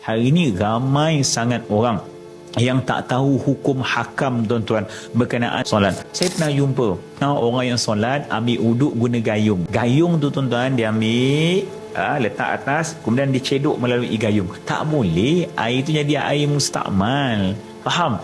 Hari ini ramai sangat orang yang tak tahu hukum hakam tuan-tuan berkenaan solat. Saya pernah jumpa orang yang solat ambil uduk guna gayung. Gayung tu tuan-tuan dia ambil letak atas, kemudian dicedok melalui gayung. Tak boleh, air tu jadi air mustakmal. Faham?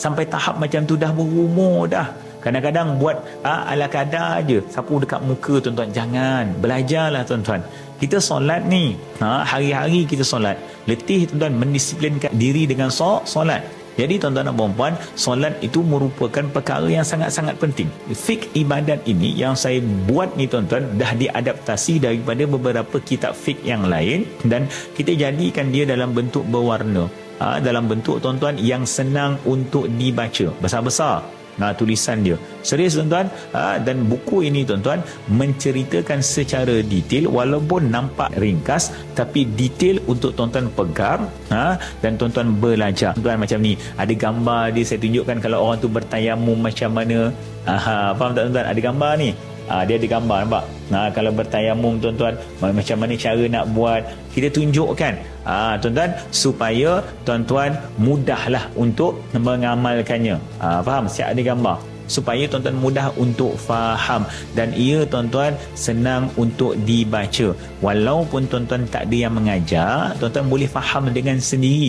Sampai tahap macam tu dah berumur dah. Kadang-kadang buat ala kadar je, sapu dekat muka tuan-tuan. Jangan, belajarlah tuan-tuan. Kita solat ni, hari-hari kita solat. Letih tuan-tuan mendisiplinkan diri dengan solat. Jadi tuan-tuan dan puan-puan, solat itu merupakan perkara yang sangat-sangat penting. Fiqh ibadat ini yang saya buat ni tuan-tuan dah diadaptasi daripada beberapa kitab fiqh yang lain, dan kita jadikan dia dalam bentuk berwarna, dalam bentuk tuan-tuan yang senang untuk dibaca, besar-besar tulisan dia. Serius tuan-tuan, dan buku ini tuan-tuan menceritakan secara detail, walaupun nampak ringkas tapi detail untuk tuan-tuan pegang dan tuan-tuan belajar. Tuan macam ni, ada gambar dia, saya tunjukkan kalau orang tu bertayamum macam mana. Faham tak tuan-tuan? Ada gambar ni. Dia ada gambar, nampak? Kalau bertayamum tuan-tuan, macam mana cara nak buat, kita tunjukkan tuan-tuan, supaya tuan-tuan mudahlah untuk mengamalkannya. Faham? Siap ada gambar supaya tuan-tuan mudah untuk faham, dan ia tuan-tuan senang untuk dibaca. Walaupun tuan-tuan tak ada yang mengajar, tuan-tuan boleh faham dengan sendiri.